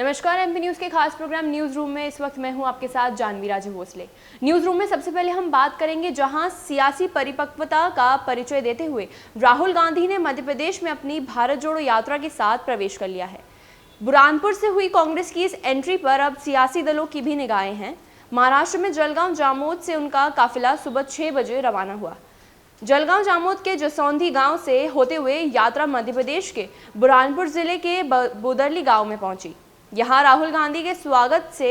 नमस्कार, MP news के खास प्रोग्राम न्यूज रूम में इस वक्त मैं हूं आपके साथ जानवी राजे भोसले। न्यूज रूम में सबसे पहले हम बात करेंगे जहां सियासी परिपक्वता का परिचय देते हुए राहुल गांधी ने मध्य प्रदेश में अपनी भारत जोड़ो यात्रा के साथ प्रवेश कर लिया है। बुरहानपुर से हुई कांग्रेस की इस एंट्री पर अब सियासी दलों की भी निगाहें हैं। महाराष्ट्र में जलगांव जामोद से उनका काफिला सुबह 6 बजे रवाना हुआ। जलगांव जामोद के जसौंधी गांव से होते हुए यात्रा मध्य प्रदेश के बुरहानपुर जिले के बोदरली गांव में पहुंची। यहां राहुल गांधी के स्वागत से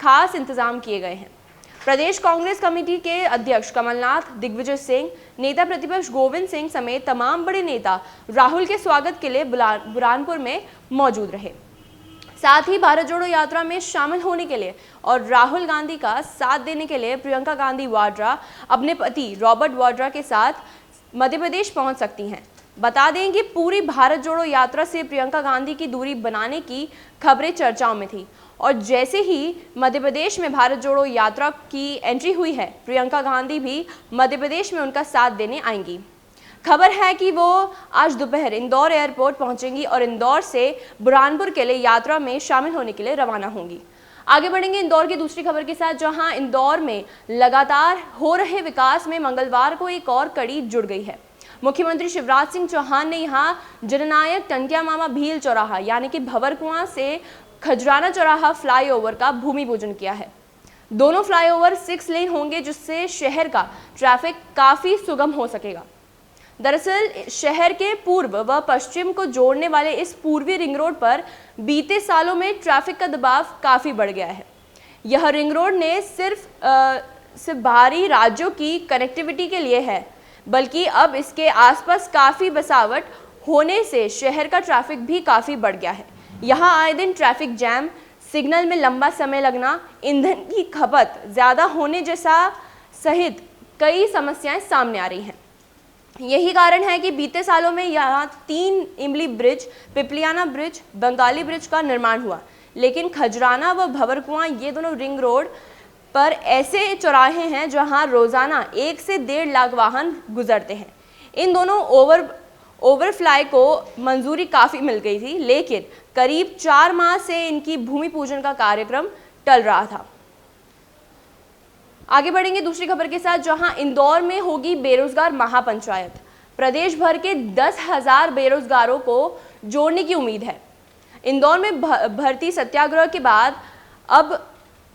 खास इंतजाम किए गए हैं। प्रदेश कांग्रेस कमेटी के अध्यक्ष कमलनाथ, दिग्विजय सिंह, नेता प्रतिपक्ष गोविंद सिंह समेत तमाम बड़े नेता राहुल के स्वागत के लिए बुरहानपुर में मौजूद रहे। साथ ही भारत जोड़ो यात्रा में शामिल होने के लिए और राहुल गांधी का साथ देने के लिए प्रियंका गांधी वाड्रा अपने पति रॉबर्ट वाड्रा के साथ मध्य प्रदेश पहुंच सकती हैं। बता दें कि पूरी भारत जोड़ो यात्रा से प्रियंका गांधी की दूरी बनाने की खबरें चर्चाओं में थी और जैसे ही मध्य प्रदेश में भारत जोड़ो यात्रा की एंट्री हुई है, प्रियंका गांधी भी मध्य प्रदेश में उनका साथ देने आएंगी। खबर है कि वो आज दोपहर इंदौर एयरपोर्ट पहुंचेंगी और इंदौर से बुरहानपुर के लिए यात्रा में शामिल होने के लिए रवाना होंगी। आगे बढ़ेंगे इंदौर की दूसरी खबर के साथ, जहां इंदौर में लगातार हो रहे विकास में मंगलवार को एक और कड़ी जुड़ गई है। मुख्यमंत्री शिवराज सिंह चौहान ने यहां जननायक टंटिया मामा भील चौराहा यानी कि भंवरकुआं से खजराना चौराहा फ्लाईओवर का भूमि पूजन किया है। दोनों फ्लाईओवर 6 लेन होंगे, जिससे शहर का ट्रैफिक काफी सुगम हो सकेगा। दरअसल शहर के पूर्व व पश्चिम को जोड़ने वाले इस पूर्वी रिंग रोड पर बीते सालों में ट्रैफिक का दबाव काफी बढ़ गया है। यह रिंग रोड ने सिर्फ बाहरी राज्यों की कनेक्टिविटी के लिए है, बल्कि अब इसके आसपास काफी बसावट होने से शहर का ट्रैफिक भी काफी बढ़ गया है। यहाँ आए दिन ट्रैफिक जैम, सिग्नल में लंबा समय लगना, ईंधन की खपत ज्यादा होने जैसा सहित कई समस्याएं सामने आ रही हैं। यही कारण है कि बीते सालों में यहाँ 3 इमली ब्रिज, पिपलियाना ब्रिज, बंगाली ब्रिज का निर्माण हुआ, लेकिन खजराना व भंवरकुआं ये दोनों रिंग रोड पर ऐसे चौराहे हैं जहां रोजाना 1 से 1.5 लाख वाहन गुजरते हैं। इन दोनों ओवरफ्लाई को मंजूरी काफी मिल गई थी, लेकिन करीब 4 माह से इनकी भूमि पूजन का कार्यक्रम टल रहा था। आगे बढ़ेंगे दूसरी खबर के साथ, जहां इंदौर में होगी बेरोजगार महापंचायत। प्रदेश भर के 10,000 बेरोजगारों को जोड़ने की उम्मीद है। इंदौर में भर्ती सत्याग्रह के बाद अब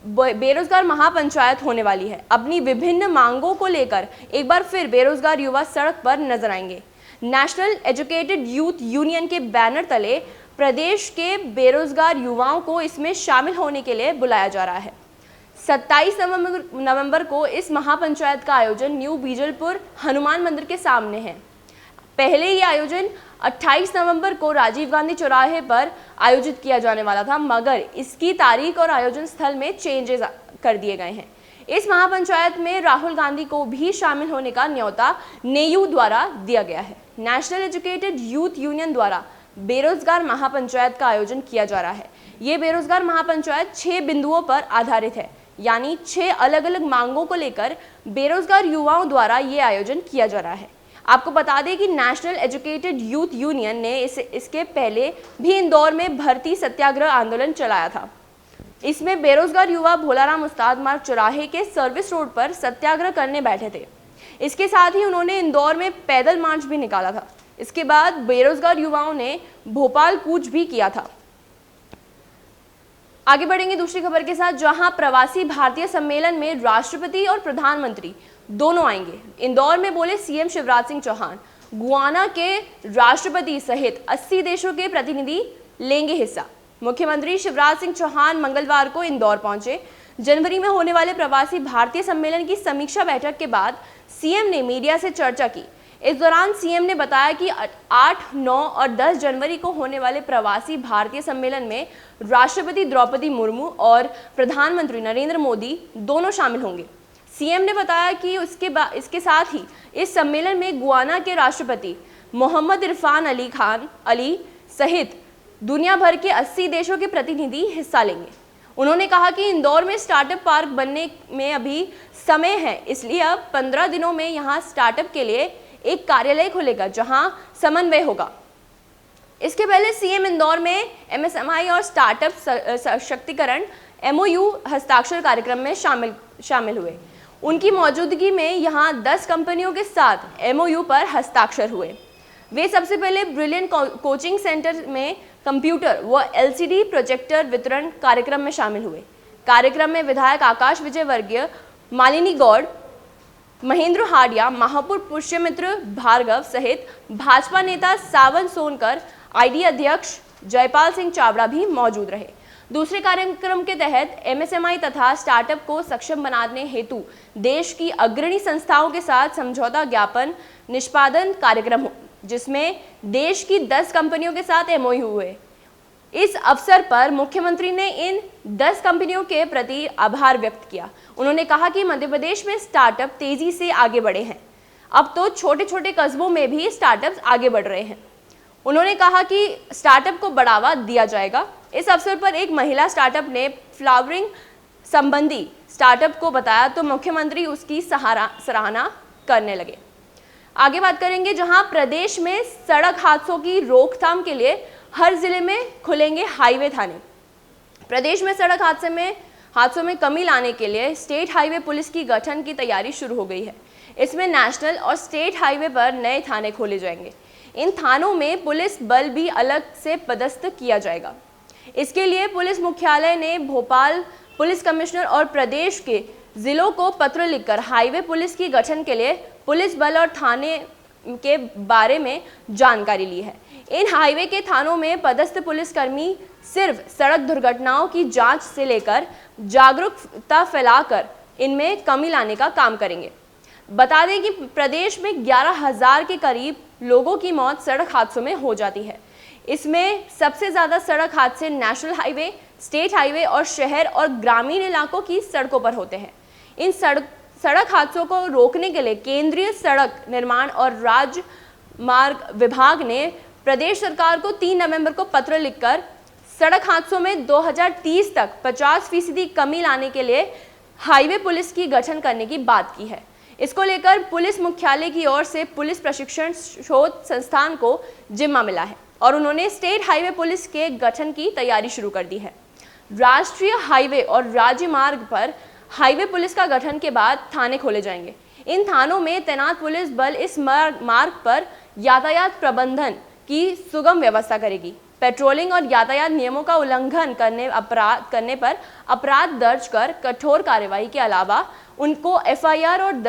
बेरोजगार महापंचायत होने वाली है। अपनी विभिन्न मांगों को लेकर एक बार फिर बेरोजगार युवा सड़क पर नजर आएंगे। नेशनल एजुकेटेड यूथ यूनियन के बैनर तले प्रदेश के बेरोजगार युवाओं को इसमें शामिल होने के लिए बुलाया जा रहा है। 27 नवंबर को इस महापंचायत का आयोजन न्यू बीजलपुर हनुमान मंदिर के सामने है। पहले ये आयोजन 28 नवंबर को राजीव गांधी चौराहे पर आयोजित किया जाने वाला था, मगर इसकी तारीख और आयोजन स्थल में चेंजेस कर दिए गए हैं। इस महापंचायत में राहुल गांधी को भी शामिल होने का न्योता नेयू द्वारा दिया गया है। नेशनल एजुकेटेड यूथ यूनियन द्वारा बेरोजगार महापंचायत का आयोजन किया जा रहा है। ये बेरोजगार महापंचायत 6 बिंदुओं पर आधारित है, यानी 6 अलग अलग मांगों को लेकर बेरोजगार युवाओं द्वारा ये आयोजन किया जा रहा है। आपको बता दें कि नेशनल एजुकेटेड यूथ यूनियन ने इसके पहले भी इंदौर में भर्ती सत्याग्रह आंदोलन चलाया था। इसमें बेरोजगार युवा भोलाराम उस्ताद मार्ग चौराहे के सर्विस रोड पर सत्याग्रह करने बैठे थे। इसके साथ ही उन्होंने इंदौर में पैदल मार्च भी निकाला था। इसके बाद बेरोजगार युवाओं ने भोपाल कूच भी किया था। आगे बढ़ेंगे दूसरी खबर के साथ, जहां प्रवासी भारतीय सम्मेलन में राष्ट्रपति और प्रधानमंत्री दोनों आएंगे। इंदौर में बोले सीएम शिवराज सिंह चौहान। गुयाना के राष्ट्रपति सहित 80 देशों के प्रतिनिधि लेंगे हिस्सा। मुख्यमंत्री शिवराज सिंह चौहान मंगलवार को इंदौर पहुंचे। जनवरी में होने वाले प्रवासी भारतीय सम्मेलन की समीक्षा बैठक के बाद सीएम ने मीडिया से चर्चा की। इस दौरान सीएम ने बताया कि 8, 9 और 10 जनवरी को होने वाले प्रवासी भारतीय सम्मेलन में राष्ट्रपति द्रौपदी मुर्मू और प्रधानमंत्री नरेंद्र मोदी दोनों शामिल होंगे। सीएम ने बताया कि इसके साथ ही इस सम्मेलन में गुयाना के राष्ट्रपति मोहम्मद इरफान अली खान अली सहित दुनिया भर के 80 देशों के प्रतिनिधि हिस्सा लेंगे। उन्होंने कहा कि इंदौर में स्टार्टअप पार्क बनने में अभी समय है, इसलिए अब 15 दिनों में यहाँ स्टार्टअप के लिए एक कार्यालय खुलेगा जहां समन्वय होगा। इसके पहले सीएम इंदौर में एमएसएमई और स्टार्टअप सशक्तिकरण एमओयू हस्ताक्षर कार्यक्रम में शामिल हुए। उनकी मौजूदगी में यहां 10 कंपनियों के साथ एमओयू पर हस्ताक्षर हुए। वे सबसे पहले ब्रिलियंट कोचिंग सेंटर में कंप्यूटर व एलसीडी प्रोजेक्टर वितरण कार्यक्रम में शामिल हुए। कार्यक्रम में विधायक आकाश विजयवर्गीय, मालिनी गौड़, महेंद्र हाडिया, महापौर पुष्यमित्र भार्गव सहित भाजपा नेता सावन सोनकर, आईडी अध्यक्ष जयपाल सिंह चावड़ा भी मौजूद रहे। दूसरे कार्यक्रम के तहत एमएसएमई तथा स्टार्टअप को सक्षम बनाने हेतु देश की अग्रणी संस्थाओं के साथ समझौता ज्ञापन निष्पादन कार्यक्रम, जिसमें देश की 10 कंपनियों के साथ एमओयू हुए। इस अवसर पर मुख्यमंत्री ने इन 10 कंपनियों के प्रति आभार व्यक्त किया। उन्होंने कहा कि मध्य प्रदेश में स्टार्टअप तेजी से आगे बढ़े हैं। अब तो छोटे छोटे कस्बों में भी स्टार्टअप्स आगे बढ़ रहे हैं। उन्होंने कहा कि स्टार्टअप को बढ़ावा दिया जाएगा। इस अवसर पर एक महिला स्टार्टअप ने फ्लावरिंग संबंधी स्टार्टअप को बताया तो मुख्यमंत्री उसकी सराहना करने लगे। आगे बात करेंगे, जहां प्रदेश में सड़क हादसों की रोकथाम के लिए हर जिले में खुलेंगे हाईवे थाने। प्रदेश में सड़क हादसों में कमी लाने के लिए स्टेट हाईवे पुलिस की गठन की तैयारी शुरू हो गई है। इसमें नेशनल और स्टेट हाईवे पर नए थाने खोले जाएंगे। इन थानों में पुलिस बल भी अलग से पदस्थ किया जाएगा। इसके लिए पुलिस मुख्यालय ने भोपाल पुलिस कमिश्नर और प्रदेश के जिलों को पत्र लिखकर हाईवे पुलिस की गठन के लिए पुलिस बल और थाने के बारे में जानकारी ली है। इन हाईवे के थानों में पदस्थ पुलिसकर्मी सिर्फ सड़क दुर्घटनाओं की जांच से लेकर जागरूकता फैलाकर इनमें कमी लाने का काम करेंगे। बता दें कि प्रदेश में 11,000 के करीब लोगों की मौत सड़क हादसों में हो जाती है। इसमें सबसे ज़्यादा सड़क हादसे नेशनल हाईवे, स्टेट हाईवे और शहर और ग्रामीण इलाकों की सड़कों पर होते हैं। इन सड़क हादसों को रोकने के लिए केंद्रीय सड़क निर्माण और राजमार्ग विभाग ने प्रदेश सरकार को 3 नवंबर को पत्र लिखकर सड़क हादसों में 2030 तक 50% कमी लाने के लिए हाईवे पुलिस की गठन करने की बात की है। इसको लेकर पुलिस मुख्यालय की ओर से पुलिस प्रशिक्षण शोध संस्थान को जिम्मा मिला है और उन्होंने स्टेट हाईवे पुलिस के गठन की तैयारी शुरू कर दी है। राष्ट्रीय हाईवे और राज्य मार्ग पर हाईवे पुलिस का गठन के बाद थाने खोले जाएंगे। इन थानों में तैनात पुलिस बल इस मार्ग पर यातायात प्रबंधन की सुगम व्यवस्था करेगी। पेट्रोलिंग और यातायात नियमों का उल्लंघन करने पर अपराध दर्ज कर कठोर कार्रवाई के अलावा उनको एफआईआर और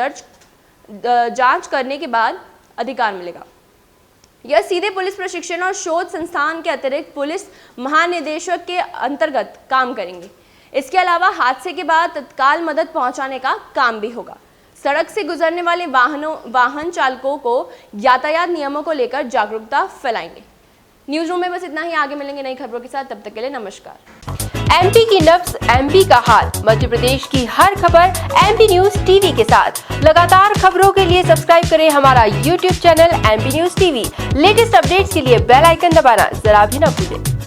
जांच करने के बाद अधिकार मिलेगा। यह सीधे पुलिस प्रशिक्षण और शोध संस्थान के अतिरिक्त पुलिस महानिदेशक के अंतर्गत काम करेंगे। इसके अलावा हादसे के बाद तत्काल मदद पहुंचाने का काम भी होगा। सड़क से गुजरने वाले वाहन चालकों को यातायात नियमों को लेकर जागरूकता फैलाएंगे। न्यूज रूम में बस इतना ही। आगे मिलेंगे नई खबरों के साथ, तब तक के लिए नमस्कार। एमपी की नब्ज, एमपी का हाल, मध्य प्रदेश की हर खबर एमपी न्यूज टीवी के साथ। लगातार खबरों के लिए सब्सक्राइब करें हमारा YouTube channel MP news TV. Latest updates के लिए बेल आइकन दबाना जरा भी न भूलें।